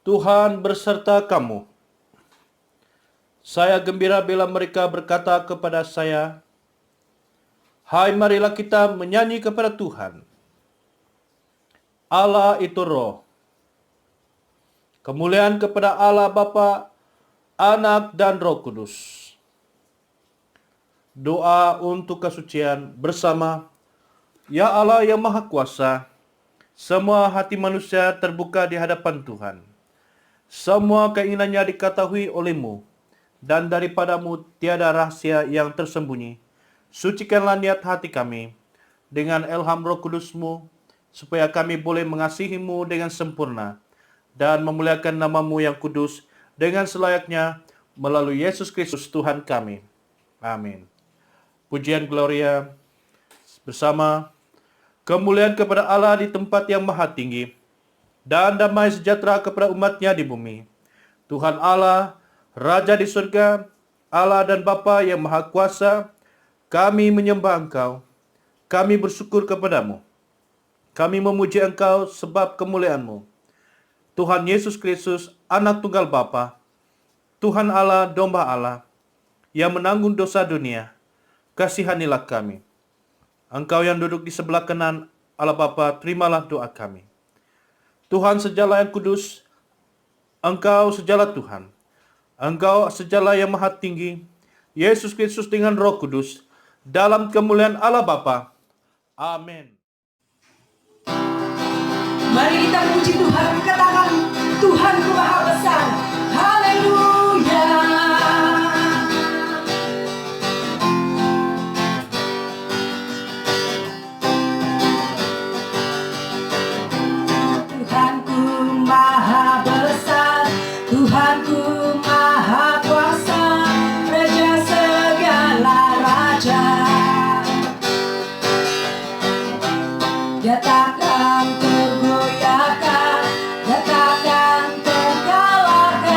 Tuhan berserta kamu. Saya gembira bila mereka berkata kepada saya, "Hai, marilah kita menyanyi kepada Tuhan." Allah itu roh. Kemuliaan kepada Allah Bapa, Anak, dan Roh Kudus. Doa untuk kesucian bersama. Ya Allah yang Maha Kuasa, semua hati manusia terbuka di hadapan Tuhan. Semua keinginannya diketahui oleh-Mu, dan daripadamu tiada rahasia yang tersembunyi. Sucikanlah niat hati kami dengan ilham Roh Kudus-Mu, supaya kami boleh mengasihi-Mu dengan sempurna dan memuliakan nama-Mu yang kudus dengan selayaknya melalui Yesus Kristus Tuhan kami. Amin. Pujian Gloria bersama. Kemuliaan kepada Allah di tempat yang maha tinggi, dan damai sejahtera kepada umat-Nya di bumi. Tuhan Allah, Raja di surga, Allah dan Bapa yang Maha Kuasa, kami menyembah Engkau, kami bersyukur kepadamu, kami memuji Engkau sebab kemuliaan-Mu. Tuhan Yesus Kristus, Anak Tunggal Bapa, Tuhan Allah, Domba Allah, yang menanggung dosa dunia, kasihanilah kami. Engkau yang duduk di sebelah kanan Allah Bapa, terimalah doa kami. Tuhan sejala yang kudus, Engkau sejala Tuhan. Engkau sejala yang maha tinggi, Yesus Kristus dengan Roh Kudus, dalam kemuliaan Allah Bapa. Amin. Mari kita puji Tuhan, katakan Tuhanku Maha Besar. Haleluya. Tuhanku Maha Besar, Tuhanku Maha Kuasa, Raja segala raja. Dia takkan tergoyahkan, dia takkan terkalahkan.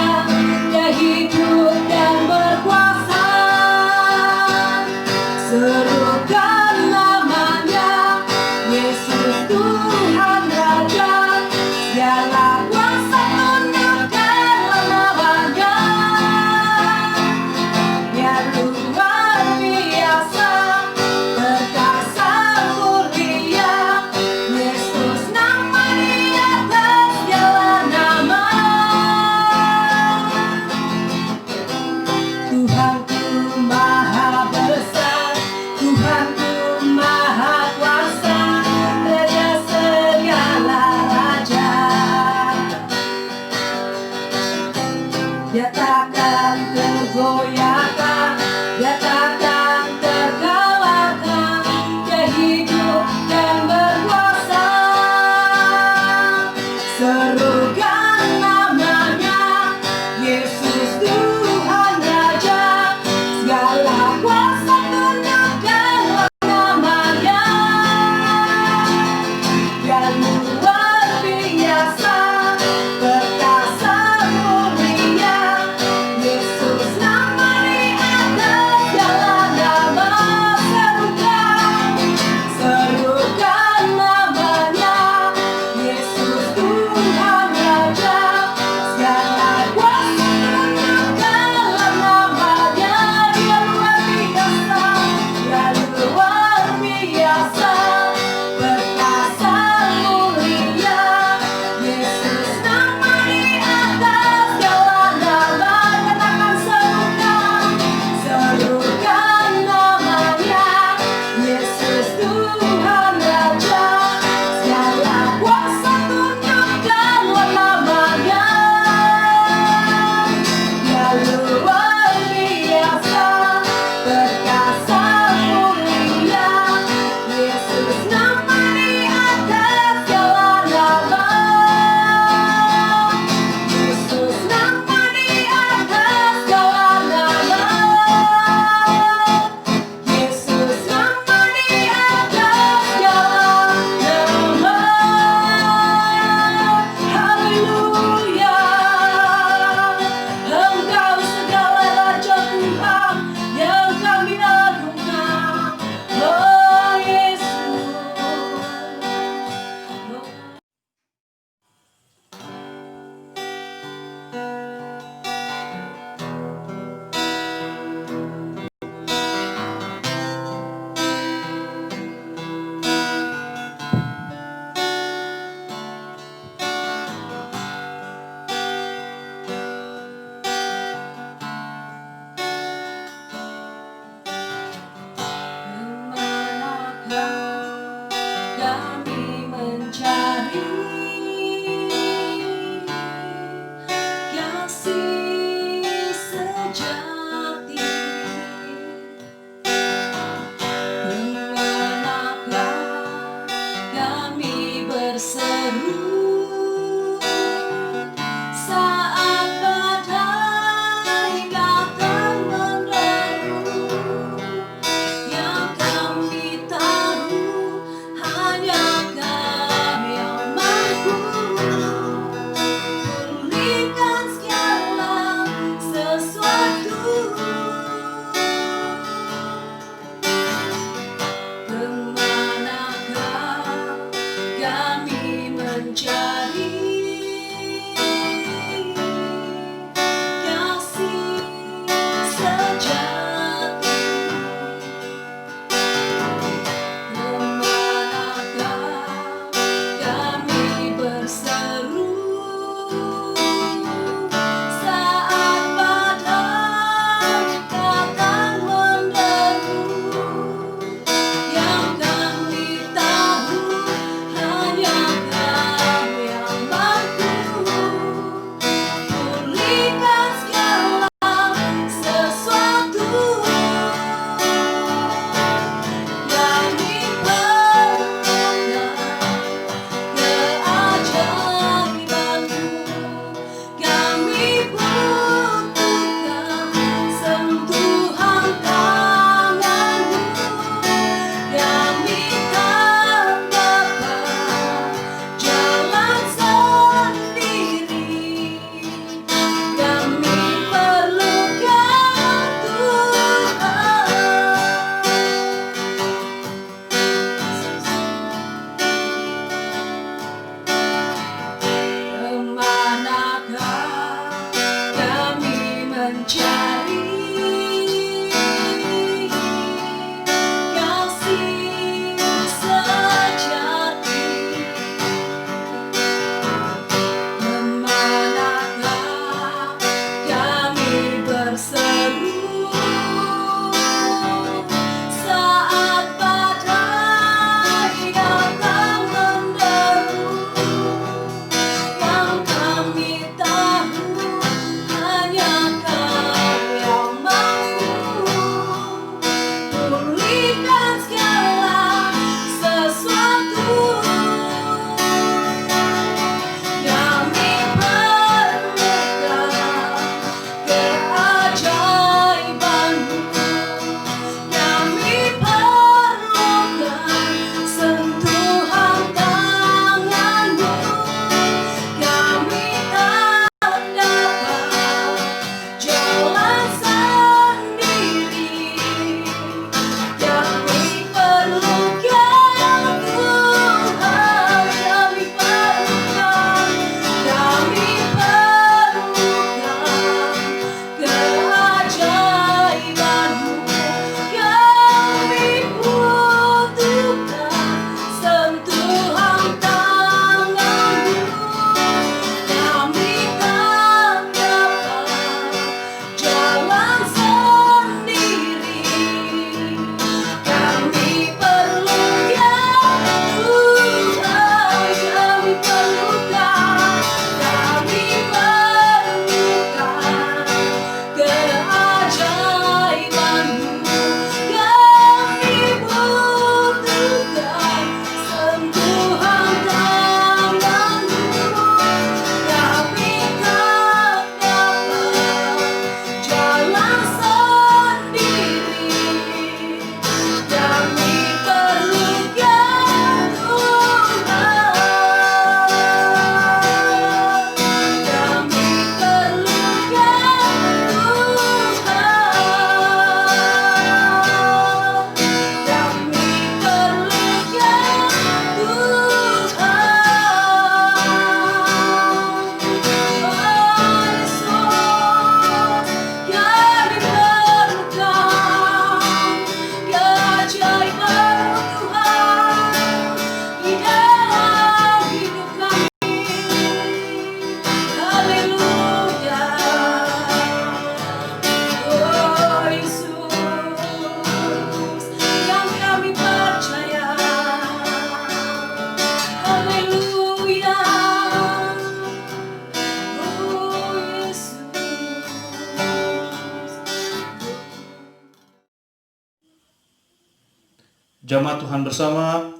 Jamaat Tuhan bersama,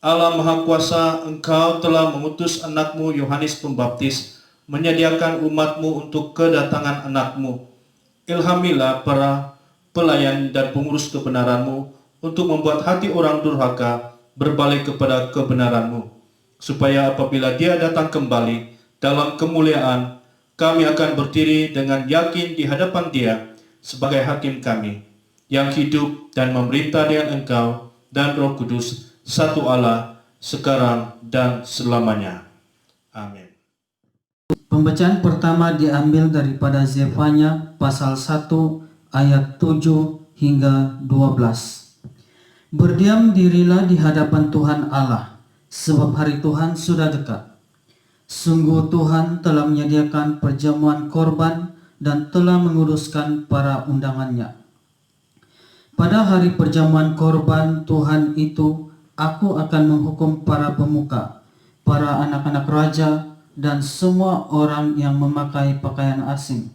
Allah Maha Kuasa, Engkau telah mengutus anakmu Yohanes Pembaptis, menyediakan umatmu untuk kedatangan anakmu. Ilhamilah para pelayan dan pengurus kebenaranmu untuk membuat hati orang durhaka berbalik kepada kebenaranmu, supaya apabila dia datang kembali dalam kemuliaan, kami akan berdiri dengan yakin di hadapan dia sebagai hakim kami, yang hidup dan memerintah dengan Engkau dan Roh Kudus, satu Allah, sekarang dan selamanya. Amin. Pembacaan pertama diambil daripada Zefanya pasal 1 ayat 7 hingga 12. Berdiam dirilah di hadapan Tuhan Allah, sebab hari Tuhan sudah dekat. Sungguh Tuhan telah menyediakan perjamuan korban dan telah menguduskan para undangannya. Pada hari perjamuan korban Tuhan itu, aku akan menghukum para pemuka, para anak-anak raja, dan semua orang yang memakai pakaian asing.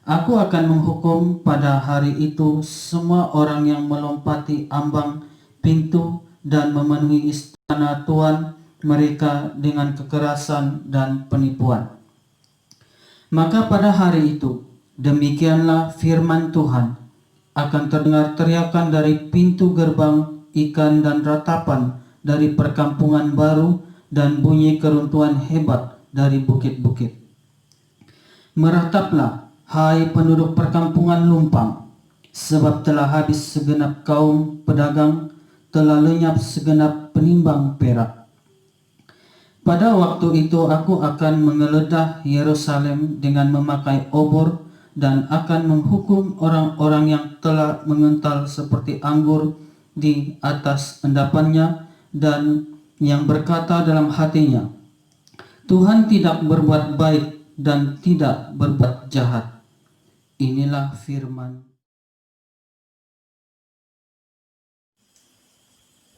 Aku akan menghukum pada hari itu semua orang yang melompati ambang pintu dan memenuhi istana Tuhan mereka dengan kekerasan dan penipuan. Maka pada hari itu, demikianlah firman Tuhan, akan terdengar teriakan dari pintu gerbang ikan dan ratapan dari perkampungan baru dan bunyi keruntuhan hebat dari bukit-bukit. Merataplah, hai penduduk perkampungan lumpang, sebab telah habis segenap kaum pedagang, telah lenyap segenap penimbang perak. Pada waktu itu aku akan menggeledah Yerusalem dengan memakai obor dan akan menghukum orang-orang yang telah mengental seperti anggur di atas endapannya dan yang berkata dalam hatinya, Tuhan tidak berbuat baik dan tidak berbuat jahat. Inilah firman.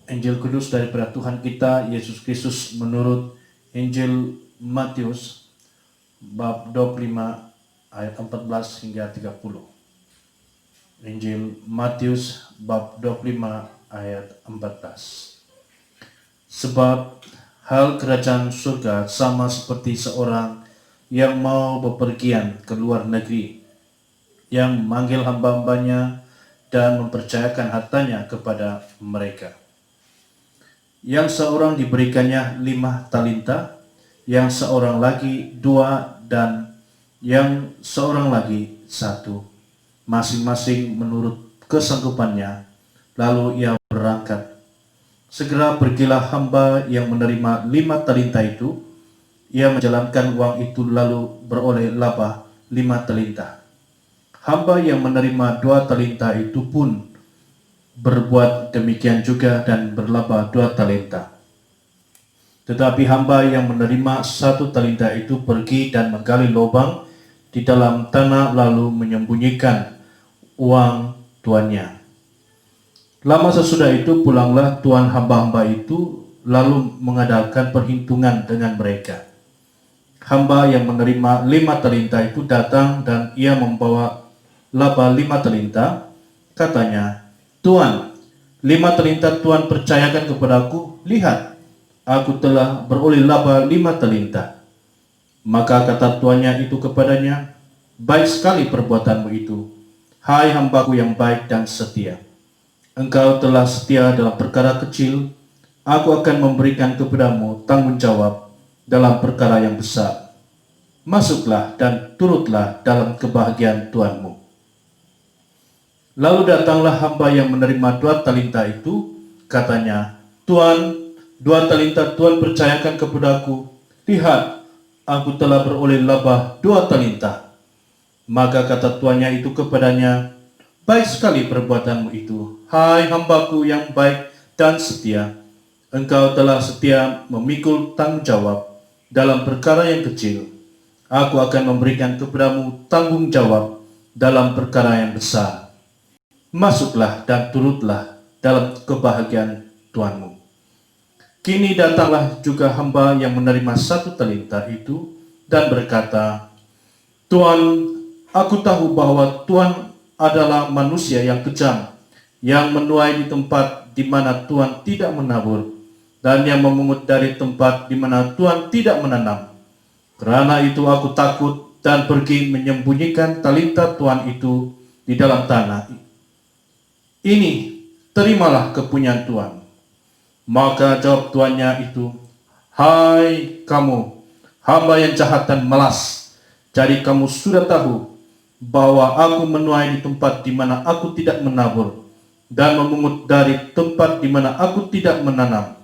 Injil Kudus daripada Tuhan kita Yesus Kristus menurut Injil Matius bab 25 ayat 14 hingga 30. Injil Matius bab 25 ayat 14. Sebab hal kerajaan surga sama seperti seorang yang mau bepergian ke luar negeri, yang memanggil hamba-hambanya dan mempercayakan hartanya kepada mereka. Yang seorang diberikannya 5 talenta, yang seorang lagi 2, dan yang seorang lagi 1, masing-masing menurut kesanggupannya. Lalu ia berangkat. Segera pergilah hamba yang menerima 5 talenta itu. Ia menjalankan uang itu lalu beroleh laba 5 talenta. Hamba yang menerima 2 talenta itu pun berbuat demikian juga dan berlaba 2 talenta. Tetapi hamba yang menerima 1 talenta itu pergi dan menggali lubang di dalam tanah lalu menyembunyikan uang tuannya. Lama sesudah itu pulanglah tuan hamba-hamba itu lalu mengadakan perhitungan dengan mereka. Hamba yang menerima 5 talenta itu datang dan ia membawa laba 5 talenta. Katanya, Tuan, 5 talenta Tuan percayakan kepadaku, lihat, aku telah beroleh laba 5 talenta. Maka kata tuannya itu kepadanya, baik sekali perbuatanmu itu, hai hambaku yang baik dan setia. Engkau telah setia dalam perkara kecil, aku akan memberikan kepadamu tanggung jawab dalam perkara yang besar. Masuklah dan turutlah dalam kebahagiaan Tuanmu. Lalu datanglah hamba yang menerima 2 talenta itu, katanya, Tuan, 2 talenta Tuan percayakan kepadaku, lihat, aku telah beroleh laba 2 talenta. Maka kata tuannya itu kepadanya, baik sekali perbuatanmu itu, hai hambaku yang baik dan setia. Engkau telah setia memikul tanggung jawab dalam perkara yang kecil. Aku akan memberikan kepadamu tanggung jawab dalam perkara yang besar. Masuklah dan turutlah dalam kebahagiaan Tuanmu. Kini datanglah juga hamba yang menerima 1 talenta itu dan berkata, Tuan, aku tahu bahwa Tuan adalah manusia yang kejam, yang menuai di tempat di mana Tuhan tidak menabur, dan yang memungut dari tempat di mana Tuhan tidak menanam. Karena itu aku takut dan pergi menyembunyikan talenta Tuhan itu di dalam tanah. Ini, terimalah kepunyaan Tuhan. Maka jawab tuannya itu, hai kamu, hamba yang jahat dan malas. Jadi kamu sudah tahu bahwa aku menuai di tempat di mana aku tidak menabur, dan memungut dari tempat di mana aku tidak menanam.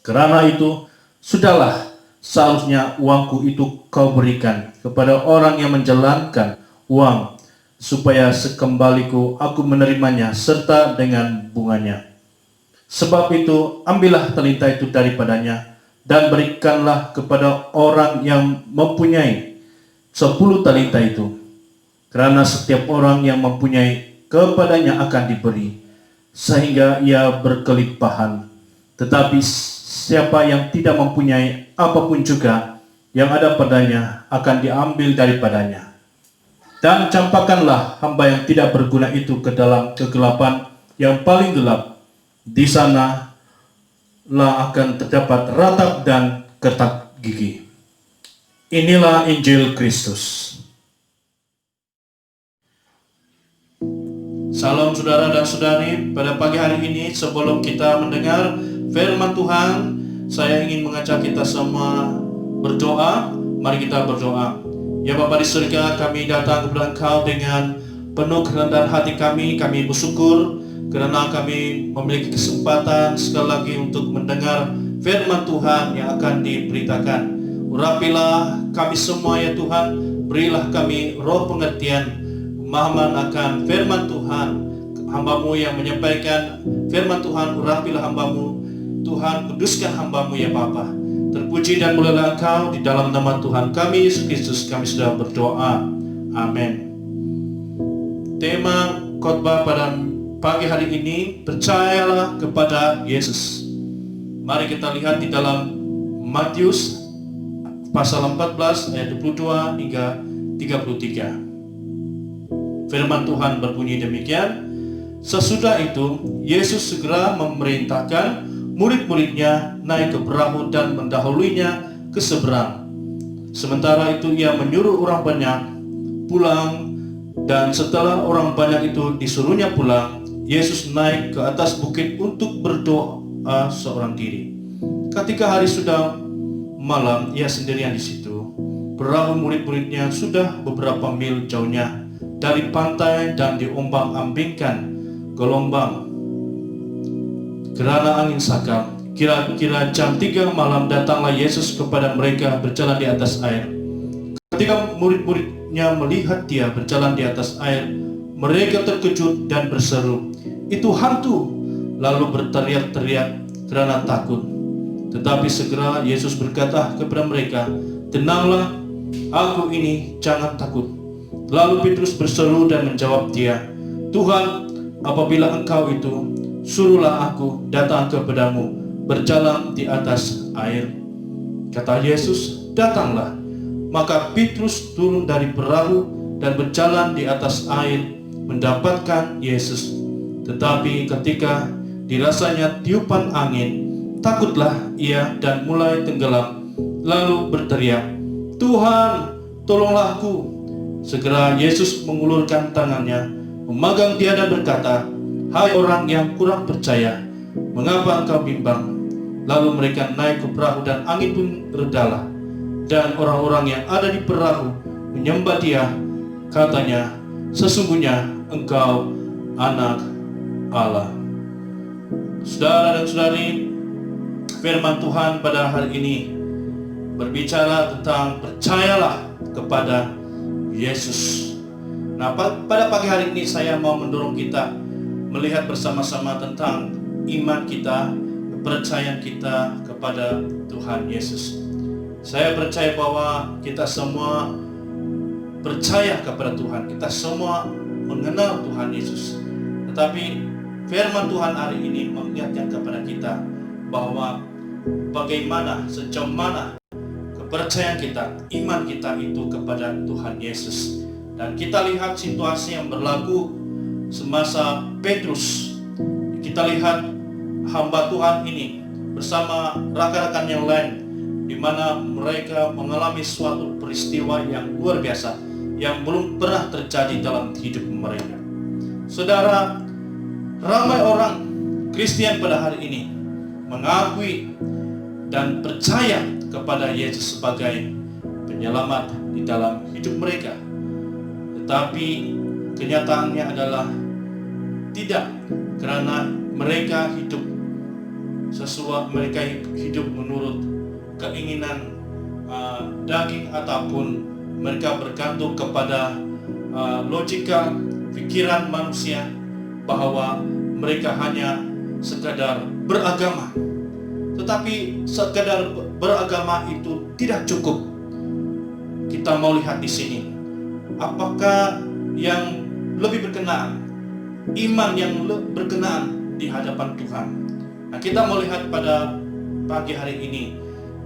Karena itu, sudahlah, seharusnya uangku itu kau berikan kepada orang yang menjalankan uang, supaya sekembaliku aku menerimanya serta dengan bunganya. Sebab itu, ambillah talenta itu daripadanya, dan berikanlah kepada orang yang mempunyai 10 talenta itu. Karena setiap orang yang mempunyai, kepadanya akan diberi, sehingga ia berkelimpahan. Tetapi siapa yang tidak mempunyai apapun juga, yang ada padanya akan diambil daripadanya. Dan campakkanlah hamba yang tidak berguna itu ke dalam kegelapan yang paling gelap. Di sana lah akan terdapat ratap dan ketak gigi. Inilah Injil Kristus. Salam saudara dan saudari, pada pagi hari ini sebelum kita mendengar firman Tuhan, saya ingin mengajak kita semua berdoa. Mari kita berdoa. Ya Bapa di surga, kami datang kepada Engkau dengan penuh kerendahan hati kami bersyukur karena kami memiliki kesempatan sekali lagi untuk mendengar firman Tuhan yang akan diberitakan. Urapilah kami semua ya Tuhan, berilah kami roh pengertian, pemahaman akan firman Tuhan. Hamba-Mu yang menyampaikan firman Tuhan, urapilah hamba-Mu Tuhan, kuduskan hamba-Mu ya Bapa. Terpuji dan mulialah Engkau, di dalam nama Tuhan kami Yesus Kristus kami sudah berdoa. Amin. Tema khotbah pada pagi hari ini, percayalah kepada Yesus. Mari kita lihat di dalam Matius pasal 14 ayat 22 hingga 33. Firman Tuhan berbunyi demikian. Sesudah itu, Yesus segera memerintahkan murid-muridnya naik ke perahu dan mendahuluinya ke seberang. Sementara itu ia menyuruh orang banyak pulang, dan setelah orang banyak itu disuruhnya pulang, Yesus naik ke atas bukit untuk berdoa seorang diri. Ketika hari sudah malam, ia sendirian di situ. Perahu murid-muridnya sudah beberapa mil jauhnya dari pantai dan diombang-ambingkan gelombang karena angin sakal. Kira-kira jam 3 malam datanglah Yesus kepada mereka berjalan di atas air. Ketika murid-muridnya melihat dia berjalan di atas air, mereka terkejut dan berseru, "Itu hantu!" Lalu berteriak-teriak karena takut. Tetapi segera Yesus berkata kepada mereka, "Tenanglah, aku ini, jangan takut." Lalu Petrus berseru dan menjawab dia, "Tuhan, apabila Engkau itu, suruhlah aku datang kepadamu berjalan di atas air." Kata Yesus, "Datanglah." Maka Petrus turun dari perahu dan berjalan di atas air mendapatkan Yesus. Tetapi ketika dirasanya tiupan angin, takutlah ia dan mulai tenggelam, lalu berteriak, "Tuhan, tolonglah aku." Segera Yesus mengulurkan tangannya, memegang dia dan berkata, "Hai orang yang kurang percaya, mengapa engkau bimbang?" Lalu mereka naik ke perahu dan angin pun redalah. Dan orang-orang yang ada di perahu menyembah dia, katanya, "Sesungguhnya engkau anak Allah." Saudara dan saudari, firman Tuhan pada hari ini berbicara tentang percayalah kepada Yesus. Nah, pada pagi hari ini saya mau mendorong kita melihat bersama-sama tentang iman kita, kepercayaan kita kepada Tuhan Yesus. Saya percaya bahwa kita semua percaya kepada Tuhan, kita semua mengenal Tuhan Yesus. Tetapi firman Tuhan hari ini mengingatkan kepada kita bahwa bagaimana, sejauh mana kepercayaan kita, iman kita itu kepada Tuhan Yesus. Dan kita lihat situasi yang berlaku semasa Petrus. Kita lihat hamba Tuhan ini bersama rekan-rekan yang lain, di mana mereka mengalami suatu peristiwa yang luar biasa yang belum pernah terjadi dalam hidup mereka. Saudara, ramai orang Kristen pada hari ini mengakui dan percaya kepada Yesus sebagai penyelamat di dalam hidup mereka. Tetapi kenyataannya adalah tidak, karena mereka hidup menurut keinginan daging, ataupun mereka bergantung kepada logika pikiran manusia bahwa mereka hanya sekadar beragama. Tetapi sekadar beragama itu tidak cukup. Kita mau lihat di sini, apakah yang lebih berkenaan, iman yang berkenaan di hadapan Tuhan. Nah, kita mau lihat pada pagi hari ini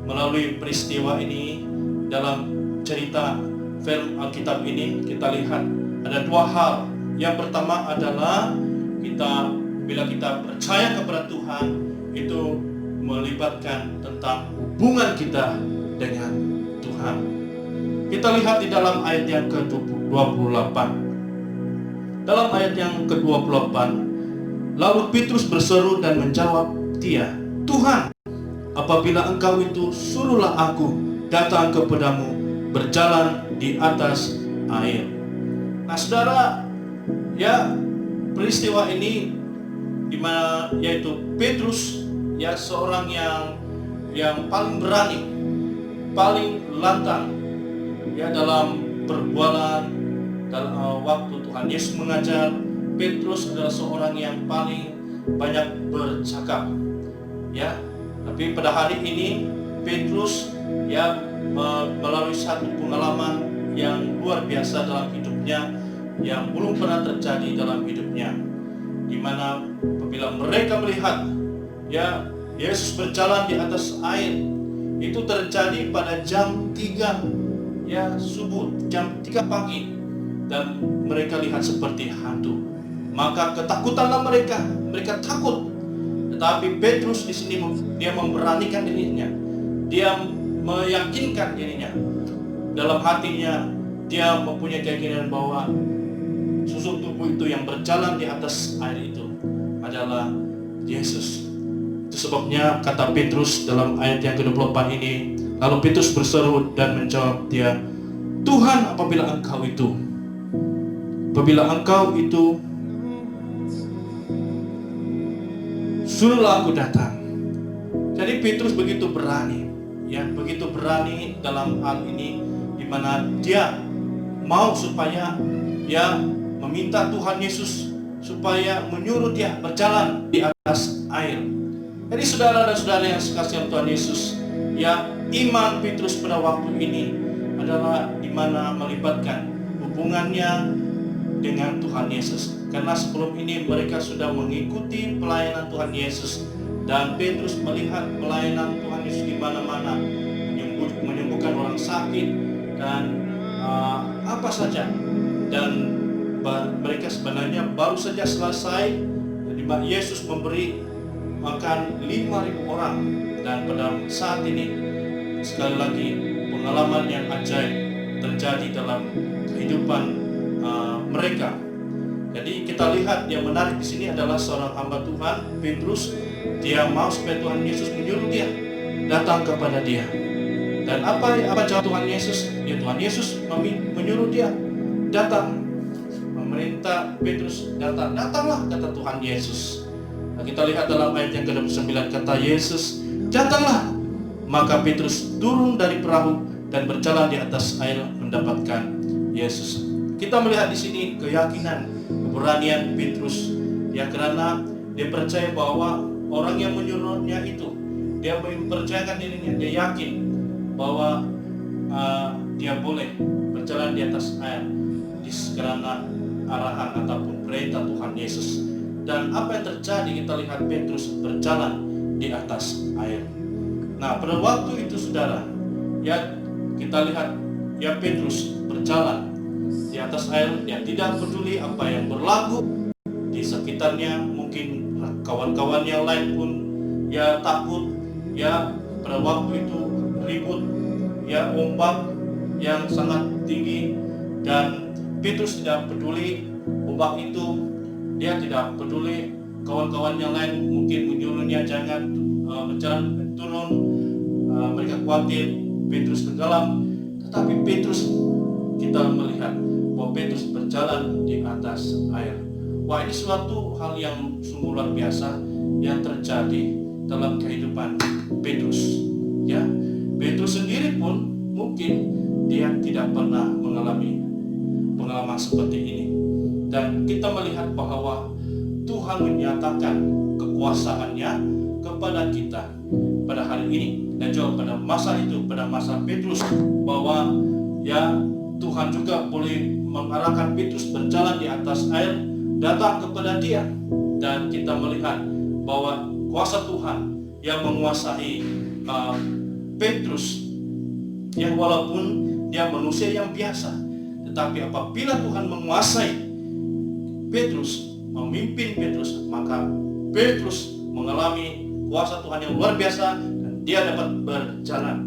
melalui peristiwa ini, dalam cerita film Alkitab ini kita lihat ada dua hal. Yang pertama adalah bila kita percaya kepada Tuhan, itu melibatkan tentang hubungan kita dengan Tuhan. Kita lihat di dalam ayat yang ke-28. Dalam ayat yang ke-28, lalu Petrus berseru dan menjawab dia, "Tuhan, apabila Engkau itu, suruhlah aku datang kepadamu berjalan di atas air." Nah, saudara, ya, peristiwa ini di mana yaitu Petrus, ya, seorang yang paling berani, paling lantang, ya, dalam perbualan. Dalam waktu Tuhan Yesus mengajar, Petrus adalah seorang yang paling banyak bercakap, ya. Tapi pada hari ini Petrus, ya, melalui satu pengalaman yang luar biasa dalam hidupnya, yang belum pernah terjadi dalam hidupnya, di mana apabila mereka melihat, ya, Yesus berjalan di atas air, itu terjadi pada jam 3, ya, subuh, jam 3 pagi, dan mereka lihat seperti hantu. Maka ketakutanlah mereka takut. Tetapi Petrus di sini dia memberanikan dirinya, dia meyakinkan dirinya dalam hatinya, dia mempunyai keyakinan bahwa susuk tubuh itu yang berjalan di atas air itu adalah Yesus. Itu sebabnya kata Petrus dalam ayat yang ke-24 ini, lalu Petrus berseru dan menjawab dia, "Tuhan, apabila Engkau itu, suruhlah aku datang." Jadi Petrus begitu berani, ya, begitu berani dalam hal ini, di mana dia mau supaya, ya, meminta Tuhan Yesus supaya menyuruh dia berjalan di atas air. Jadi saudara dan saudara yang sekasihan Tuhan Yesus, ya, iman Petrus pada waktu ini adalah di mana melibatkan hubungannya dengan Tuhan Yesus. Karena sebelum ini mereka sudah mengikuti pelayanan Tuhan Yesus, dan Petrus melihat pelayanan Tuhan Yesus di mana-mana, menyembuhkan orang sakit dan apa saja. Dan mereka sebenarnya baru saja selesai, di mana Yesus memberi makan 5.000 orang, dan pada saat ini sekali lagi pengalaman yang ajaib terjadi dalam kehidupan mereka. Jadi kita lihat yang menarik di sini adalah seorang hamba Tuhan, Petrus. Dia mau supaya Tuhan Yesus menyuruh dia datang kepada dia. Dan apa jawab Tuhan Yesus? Ya, Tuhan Yesus menyuruh dia datang, memerintah Petrus datang. Datanglah, kata Tuhan Yesus. Nah, kita lihat dalam ayat yang ke-29, kata Yesus, "Datanglah." Maka Petrus turun dari perahu dan berjalan di atas air mendapatkan Yesus. Kita melihat di sini keyakinan, keberanian Petrus, ya, karena dia percaya bahwa orang yang menyuruhnya itu, dia mempercayakan dirinya, dia yakin bahwa dia boleh berjalan di atas air karena arahan ataupun perintah Tuhan Yesus. Dan apa yang terjadi, kita lihat Petrus berjalan di atas air. Nah, pada waktu itu saudara, ya, kita lihat, ya, Petrus berjalan di atas air, dia tidak peduli apa yang berlaku di sekitarnya. Mungkin Nah, kawan-kawan yang lain pun ya takut, ya pada waktu itu ribut, ya ombak yang sangat tinggi, dan Petrus tidak peduli ombak itu, dia tidak peduli. Kawan-kawan yang lain mungkin menyuruhnya jangan berjalan turun, mereka khawatir Petrus tenggelam, tetapi Petrus, kita melihat bahwa Petrus berjalan di atas air. Wah, ini suatu hal yang sungguh luar biasa yang terjadi dalam kehidupan Petrus. Ya, Petrus sendiri pun mungkin dia tidak pernah mengalami pengalaman seperti ini. Dan kita melihat bahwa Tuhan menyatakan kekuasaannya kepada kita pada hari ini, dan juga pada masa itu, pada masa Petrus, bahwa ya Tuhan juga boleh mengarahkan Petrus berjalan di atas air, datang kepada dia. Dan kita melihat bahwa kuasa Tuhan yang menguasai Petrus, yang walaupun dia manusia yang biasa, tetapi apabila Tuhan menguasai Petrus, memimpin Petrus, maka Petrus mengalami kuasa Tuhan yang luar biasa dan dia dapat berjalan.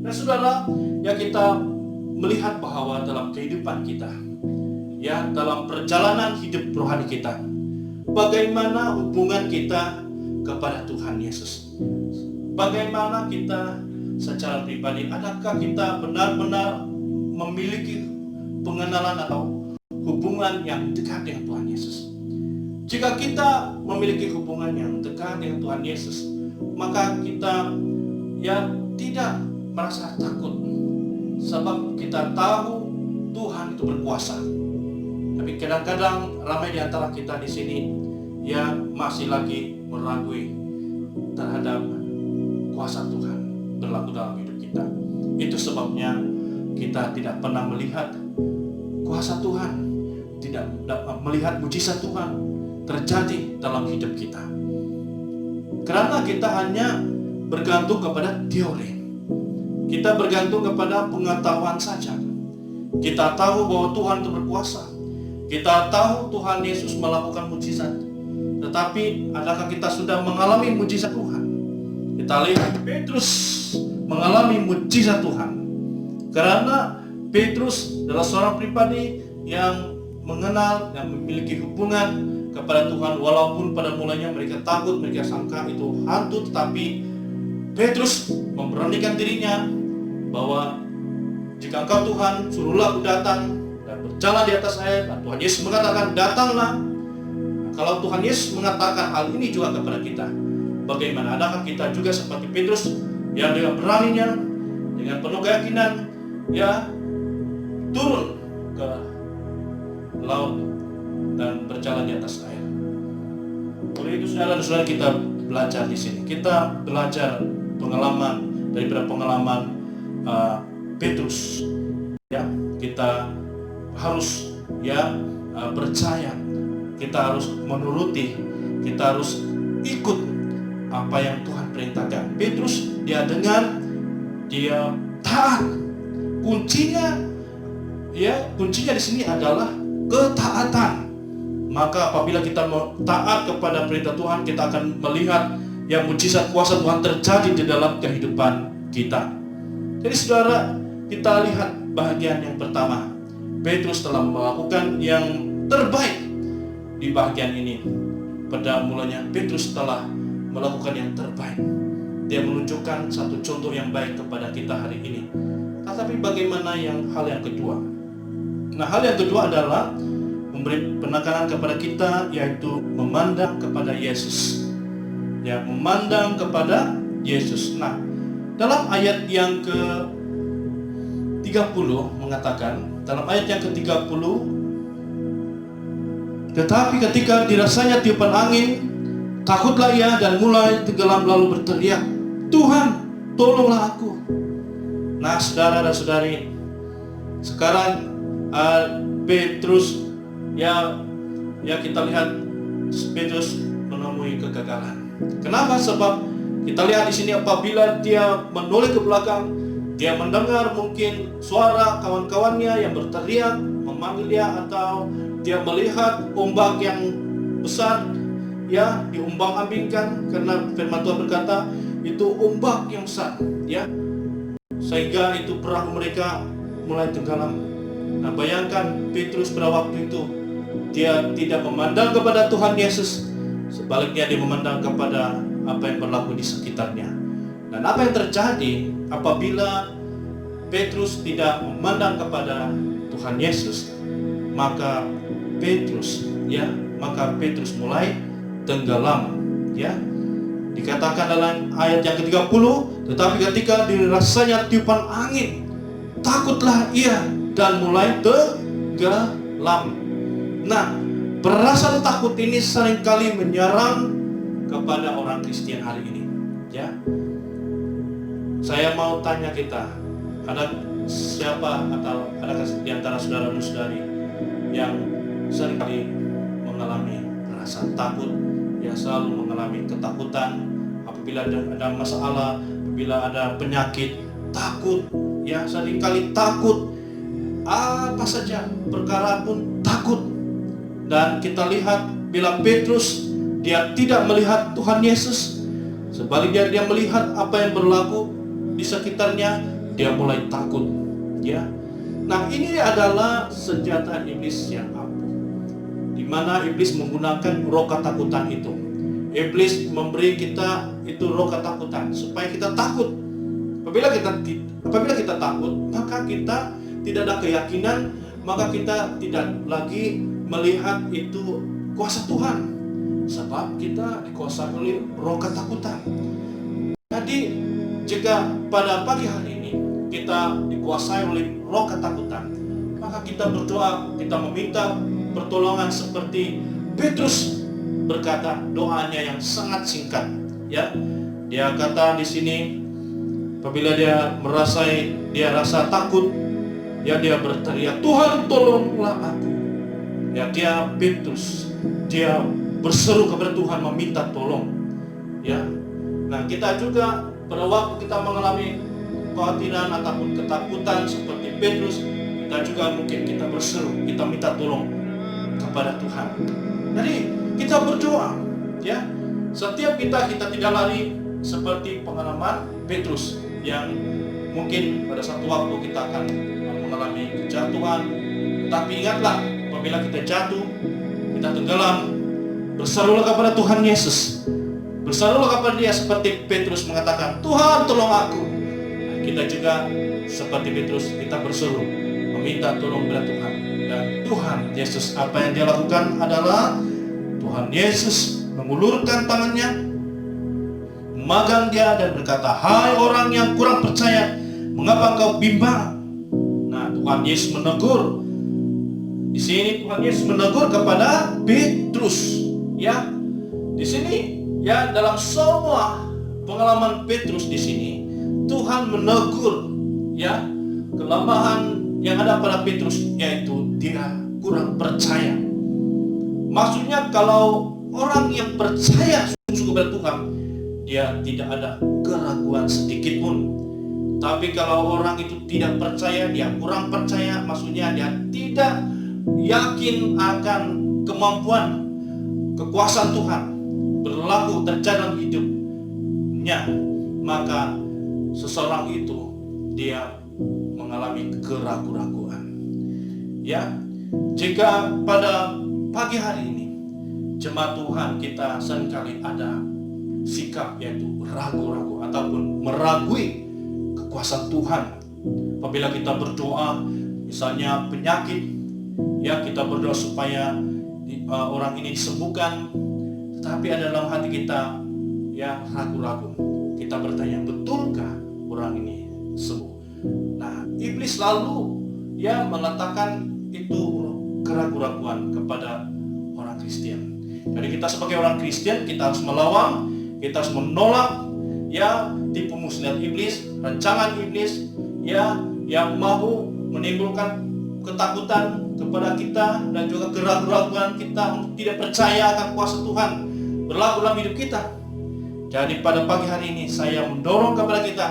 Nah saudara, ya kita melihat bahwa dalam kehidupan kita, ya dalam perjalanan hidup rohani kita, bagaimana hubungan kita kepada Tuhan Yesus. Bagaimana kita secara pribadi, adakah kita benar-benar memiliki pengenalan atau hubungan yang dekat dengan Tuhan Yesus? Jika kita memiliki hubungan yang dekat dengan Tuhan Yesus, maka kita ya tidak merasa takut, sebab kita tahu Tuhan itu berkuasa. Tapi kadang-kadang ramai di antara kita di sini ya masih lagi meragui terhadap kuasa Tuhan berlaku dalam hidup kita. Itu sebabnya kita tidak pernah melihat kuasa Tuhan, tidak melihat mujizat Tuhan terjadi dalam hidup kita. Karena kita hanya bergantung kepada teori. Kita bergantung kepada pengetahuan saja. Kita tahu bahwa Tuhan itu berkuasa. Kita tahu Tuhan Yesus melakukan mujizat. Tetapi adakah kita sudah mengalami mujizat Tuhan? Kita lihat Petrus mengalami mujizat Tuhan. Karena Petrus adalah seorang pribadi yang mengenal dan memiliki hubungan kepada Tuhan, walaupun pada mulanya mereka takut, mereka sangka itu hantu, tetapi Petrus memberanikan dirinya bahwa jika engkau Tuhan, suruhlah aku datang dan berjalan di atas air. Dan Tuhan Yesus mengatakan, datanglah. Nah, kalau Tuhan Yesus mengatakan hal ini juga kepada kita, bagaimana? Adakah kita juga seperti Petrus yang dengan beraninya, dengan penuh keyakinan, ya turun ke laut dan berjalan di atas air? Oleh itu saudara-saudara, kita belajar di sini. Kita belajar pengalaman daripada pengalaman Petrus. Ya, kita harus percaya, kita harus menuruti, kita harus ikut apa yang Tuhan perintahkan. Petrus dia dengar, dia taat. Kuncinya di sini adalah ketaatan. Maka apabila kita taat kepada perintah Tuhan, kita akan melihat yang mujizat kuasa Tuhan terjadi di dalam kehidupan kita. Jadi saudara, kita lihat bahagian yang pertama. Petrus telah melakukan yang terbaik di bahagian ini. Pada mulanya Petrus telah melakukan yang terbaik. Dia menunjukkan satu contoh yang baik kepada kita hari ini. Tetapi bagaimana hal yang kedua? Nah, hal yang kedua adalah memberi penekanan kepada kita, yaitu memandang kepada Yesus. Ya, memandang kepada Yesus. Nah, dalam ayat yang ke-30 mengatakan, dalam ayat yang ke-30, tetapi ketika dirasanya tiupan angin, takutlah ia dan mulai tenggelam lalu berteriak, Tuhan, tolonglah aku. Nah, saudara dan saudari, sekarang Petrus ya kita lihat Petrus menemui kegagalan. Kenapa? Sebab kita lihat di sini apabila dia menoleh ke belakang, dia mendengar mungkin suara kawan-kawannya yang berteriak memanggil dia, atau dia melihat ombak yang besar ya diombang-ambingkan, karena firman Tuhan berkata itu ombak yang besar, ya, sehingga itu perahu mereka mulai tenggelam. Nah, bayangkan Petrus pada waktu itu dia tidak memandang kepada Tuhan Yesus, sebaliknya dia memandang kepada apa yang berlaku di sekitarnya. Dan apa yang terjadi apabila Petrus tidak memandang kepada Tuhan Yesus, maka Petrus mulai tenggelam, ya. Dikatakan dalam ayat yang ke-30, tetapi ketika dirasanya tiupan angin, takutlah ia dan mulai tenggelam. Nah, perasaan takut ini seringkali menyerang kepada orang Kristen hari ini, ya. Saya mau tanya kita, ada siapa atau adakah di antara saudara-saudari yang seringkali mengalami perasaan takut, ya, selalu mengalami ketakutan apabila ada masalah, apabila ada penyakit, takut, ya, seringkali takut, apa saja perkara pun takut. Dan kita lihat bila Petrus dia tidak melihat Tuhan Yesus, sebaliknya dia melihat apa yang berlaku di sekitarnya, dia mulai takut, ya. Nah, ini adalah senjata iblis yang ampuh, di mana iblis menggunakan roh ketakutan itu. Iblis memberi kita itu roh ketakutan supaya kita takut. Apabila kita takut, maka kita tidak ada keyakinan, maka kita tidak lagi melihat itu kuasa Tuhan, sebab kita dikuasai oleh roh ketakutan. Jadi jika pada pagi hari ini kita dikuasai oleh roh ketakutan, maka kita berdoa, kita meminta pertolongan seperti Petrus berkata, doanya yang sangat singkat, ya. Dia kata di sini, apabila dia rasa takut, ya, dia berteriak, Tuhan tolonglah aku. Ya, Petrus dia berseru kepada Tuhan meminta tolong, ya. Nah, kita juga pada waktu kita mengalami kekhawatiran ataupun ketakutan seperti Petrus, kita juga mungkin kita berseru, kita minta tolong kepada Tuhan. Jadi kita berdoa, ya. Setiap kita tidak lari seperti pengalaman Petrus yang mungkin pada satu waktu kita akan mengalami kejatuhan. Tapi ingatlah, apabila kita jatuh, kita tenggelam, berserulah kepada Tuhan Yesus. Berserulah kepada Dia seperti Petrus mengatakan, Tuhan tolong aku. Nah, kita juga seperti Petrus, kita berseru meminta tolong kepada Tuhan. Dan Tuhan Yesus, apa yang Dia lakukan adalah Tuhan Yesus mengulurkan tangannya, memegang dia dan berkata, hai orang yang kurang percaya, mengapa engkau bimbang? Nah, Tuhan Yesus menegur. Di sini Tuhan Yesus menegur kepada Petrus, ya. Di sini, ya, dalam semua pengalaman Petrus di sini, Tuhan menegur, ya, kelemahan yang ada pada Petrus, yaitu dia kurang percaya. Maksudnya kalau orang yang percaya sungguh kepada Tuhan, dia tidak ada keraguan sedikit pun. Tapi kalau orang itu tidak percaya, dia kurang percaya, maksudnya dia tidak yakin akan kemampuan, kekuasaan Tuhan berlaku terjadi dalam hidupnya, maka seseorang itu dia mengalami keraguan-raguan. Ya, jika pada pagi hari ini jemaat Tuhan kita seringkali ada sikap yaitu ragu-ragu ataupun meragui kekuasaan Tuhan. Apabila kita berdoa, misalnya penyakit, ya, kita berdoa supaya orang ini disembuhkan, tetapi ada dalam hati kita, ya, ragu-ragu. Kita bertanya, betulkah orang ini sembuh? Nah, iblis lalu, ya, meletakkan itu keraguan-raguan kepada orang Kristen. Jadi kita sebagai orang Kristen, kita harus melawan, kita harus menolak, ya, tipu muslihat iblis, rancangan iblis, ya, yang mau menimbulkan ketakutan kepada kita dan juga keraguan-raguan kita untuk tidak percaya akan kuasa Tuhan berlaku dalam hidup kita. Jadi pada pagi hari ini saya mendorong kepada kita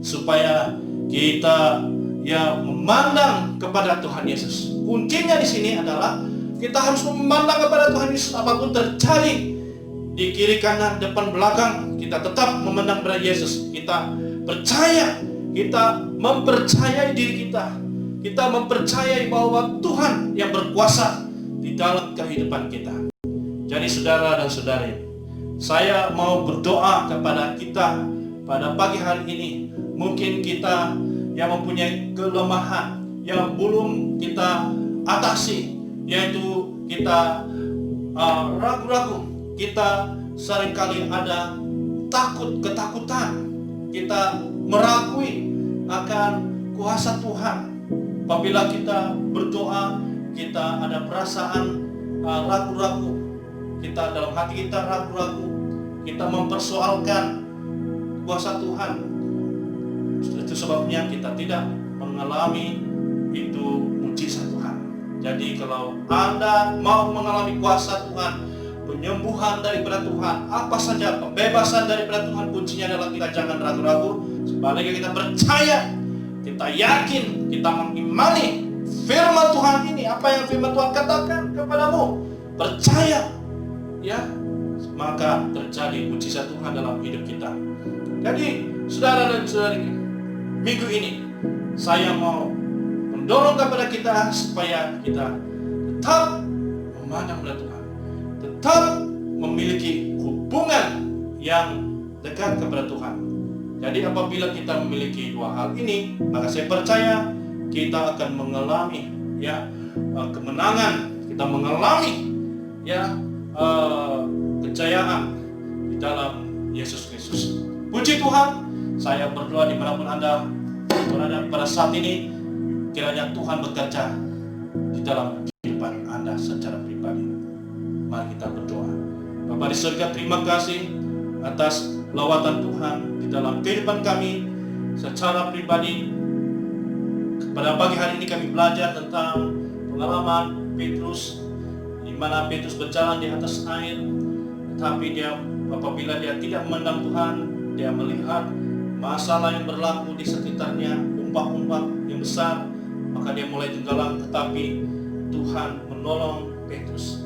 supaya kita, ya, memandang kepada Tuhan Yesus. Kuncinya di sini adalah kita harus memandang kepada Tuhan Yesus apapun terjadi. di kiri kanan, depan belakang, kita tetap memandang pada Yesus. Kita percaya, kita mempercayai diri kita. Kita mempercayai bahwa Tuhan yang berkuasa di dalam kehidupan kita. Jadi saudara dan saudari, saya mau berdoa kepada kita pada pagi hari ini. Mungkin kita yang mempunyai kelemahan yang belum kita atasi, yaitu kita ragu-ragu, kita seringkali ada ketakutan, kita meragui akan kuasa Tuhan. Apabila kita berdoa, kita ada perasaan ragu-ragu, kita dalam hati kita ragu-ragu, kita mempersoalkan kuasa Tuhan. Itu sebabnya kita tidak mengalami itu mujizat Tuhan. Jadi kalau Anda mau mengalami kuasa Tuhan, penyembuhan daripada Tuhan, apa saja pembebasan daripada Tuhan, kuncinya adalah kita jangan ragu-ragu. Sebaliknya kita percaya, kita yakin, kita mengimani firman Tuhan ini. Apa yang firman Tuhan katakan kepadamu, percaya, ya, maka terjadi mujizat Tuhan dalam hidup kita. Jadi saudara dan saudari, minggu ini saya mau mendorong kepada kita supaya kita tetap memandang pada Tuhan, tetap memiliki hubungan yang dekat kepada Tuhan. Jadi apabila kita memiliki dua hal ini, maka saya percaya kita akan mengalami kemenangan, kita mengalami kejayaan di dalam Yesus Kristus. Puji Tuhan, saya berdoa dimanapun Anda berada pada saat ini, kiranya Tuhan bekerja di dalam kehidupan Anda secara pribadi. Mari kita berdoa. Bapa di surga, terima kasih atas lawatan Tuhan di dalam kehidupan kami secara pribadi. Pada pagi hari ini kami belajar tentang pengalaman Petrus, di mana Petrus berjalan di atas air, tetapi dia apabila dia tidak memandang Tuhan, dia melihat masalah yang berlaku di sekitarnya, ombak-ombak yang besar, maka dia mulai tenggelam. Tetapi Tuhan menolong Petrus.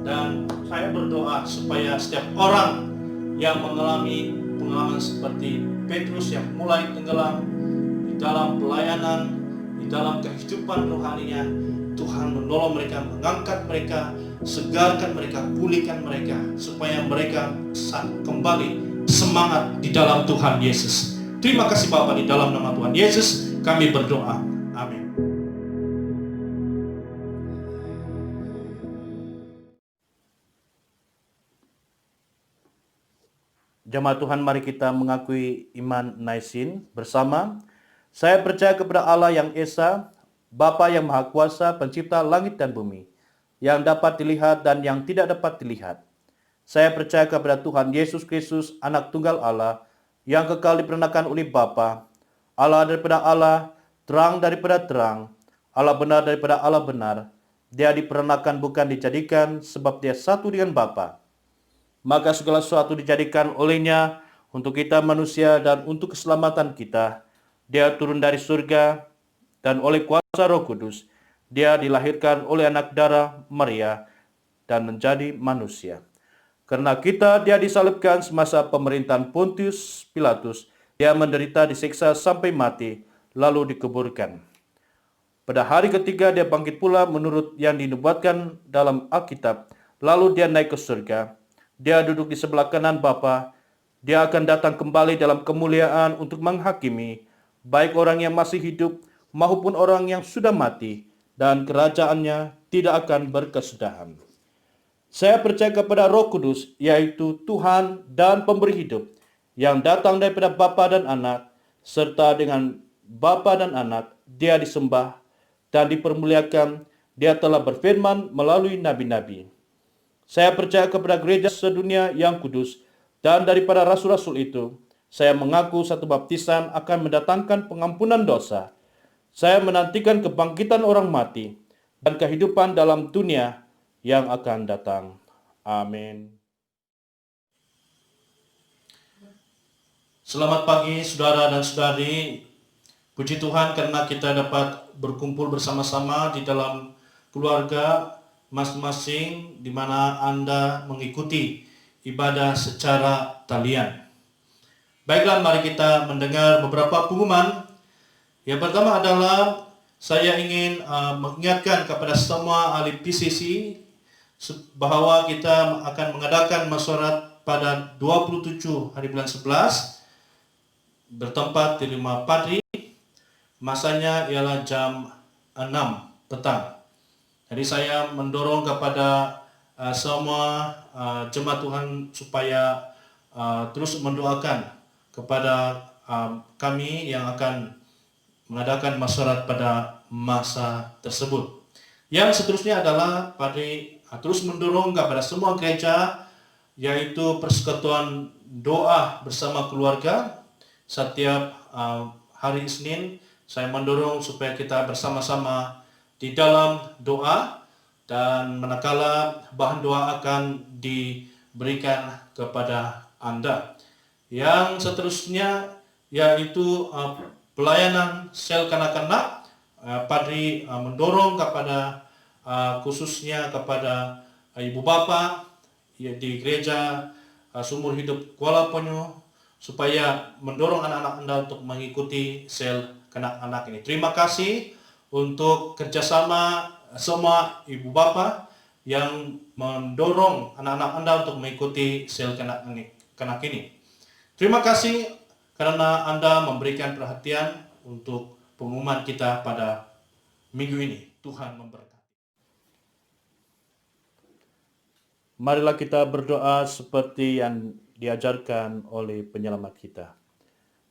Dan saya berdoa supaya setiap orang yang mengalami pengalaman seperti Petrus yang mulai tenggelam di dalam pelayanan, di dalam kehidupan rohaninya, Tuhan menolong mereka, mengangkat mereka, segarkan mereka, pulihkan mereka, supaya mereka kembali semangat di dalam Tuhan Yesus. Terima kasih Bapa, di dalam nama Tuhan Yesus kami berdoa. Amin. Jemaat Tuhan, mari kita mengakui iman Naisin bersama. Saya percaya kepada Allah yang Esa, Bapa yang Maha Kuasa, pencipta langit dan bumi, yang dapat dilihat dan yang tidak dapat dilihat. Saya percaya kepada Tuhan Yesus Kristus, Anak Tunggal Allah, yang kekal diperanakan oleh Bapa, Allah daripada Allah, terang daripada terang, Allah benar daripada Allah benar. Dia diperanakan bukan dijadikan, sebab dia satu dengan Bapa. Maka segala sesuatu dijadikan olehnya untuk kita manusia dan untuk keselamatan kita. Dia turun dari surga dan oleh kuasa Roh Kudus, dia dilahirkan oleh anak darah Maria dan menjadi manusia. Karena kita, dia disalibkan semasa pemerintahan Pontius Pilatus. Dia menderita, disiksa sampai mati, lalu dikuburkan. Pada hari ketiga dia bangkit pula menurut yang dinubuatkan dalam Alkitab. Lalu dia naik ke surga. Dia duduk di sebelah kanan Bapa. Dia akan datang kembali dalam kemuliaan untuk menghakimi baik orang yang masih hidup maupun orang yang sudah mati, dan kerajaannya tidak akan berkesudahan. Saya percaya kepada Roh Kudus, yaitu Tuhan dan pemberi hidup, yang datang daripada Bapa dan Anak, serta dengan Bapa dan Anak dia disembah dan dipermuliakan. Dia telah berfirman melalui nabi-nabi. Saya percaya kepada gereja sedunia yang kudus, dan daripada rasul-rasul itu, saya mengaku satu baptisan akan mendatangkan pengampunan dosa. Saya menantikan kebangkitan orang mati dan kehidupan dalam dunia yang akan datang. Amin. Selamat pagi saudara dan saudari. Puji Tuhan karena kita dapat berkumpul bersama-sama di dalam keluarga masing-masing, di mana Anda mengikuti ibadah secara talian. Baiklah, mari kita mendengar beberapa pengumuman. Yang pertama adalah saya ingin mengingatkan kepada semua ahli PCC bahwa kita akan mengadakan masyarakat pada 27 hari bulan 11 bertempat di rumah Padri. Masanya ialah jam 6 petang. Jadi saya mendorong kepada semua jemaat Tuhan supaya terus mendoakan kepada kami yang akan mengadakan masyarakat pada masa tersebut. Yang seterusnya adalah Padri terus mendorong kepada semua gereja, yaitu persekutuan doa bersama keluarga. Setiap hari Isnin saya mendorong supaya kita bersama-sama di dalam doa, dan manakala bahan doa akan diberikan kepada Anda. Yang seterusnya yaitu pelayanan sel kanak-kanak. Padri mendorong kepada khususnya kepada ibu bapa di gereja Sumur Hidup Kuala Penyu supaya mendorong anak-anak Anda untuk mengikuti sel kanak-kanak ini. Terima kasih untuk kerjasama semua ibu bapa yang mendorong anak-anak Anda untuk mengikuti sel kanak-kanak ini. Terima kasih karena Anda memberikan perhatian untuk pengumuman kita pada minggu ini. Tuhan memberkati. Marilah kita berdoa seperti yang diajarkan oleh penyelamat kita.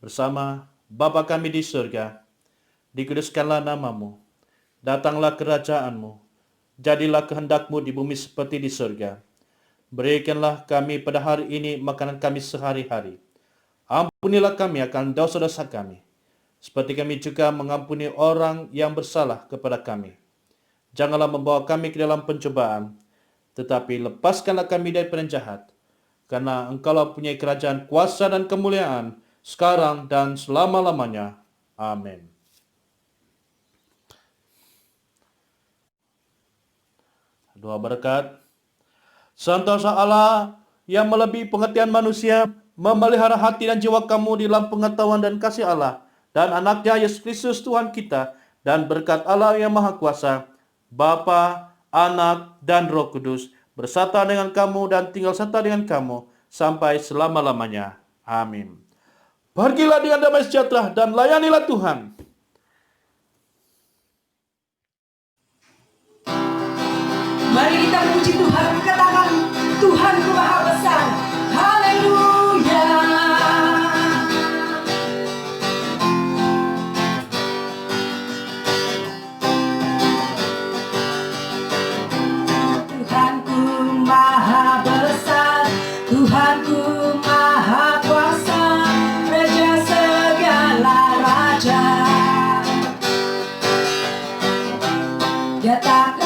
Bersama Bapa kami di surga, dikuduskanlah namamu, datanglah kerajaanmu, jadilah kehendakmu di bumi seperti di surga. Berikanlah kami pada hari ini makanan kami sehari-hari. Ampunilah kami akan dosa-dosa kami, seperti kami juga mengampuni orang yang bersalah kepada kami. Janganlah membawa kami ke dalam pencobaan, tetapi lepaskanlah kami dari penjahat, karena Engkaulah punya kerajaan, kuasa dan kemuliaan, sekarang dan selama-lamanya. Amin. Doa berkat. Sentosa Allah yang melebihi pengertian manusia, memelihara hati dan jiwa kamu di dalam pengetahuan dan kasih Allah dan anaknya Yesus Kristus Tuhan kita, dan berkat Allah yang Maha Kuasa, Bapa, Anak, dan Roh Kudus, bersatu dengan kamu dan tinggal serta dengan kamu sampai selama-lamanya. Amin. Pergilah dengan damai sejahtera dan layanilah Tuhan. Mari kita puji Tuhan, katakan Tuhanku Maha Besar. Haleluya. Tuhanku Maha Besar, Tuhanku Maha Kuasa, Raja segala raja. Dia tak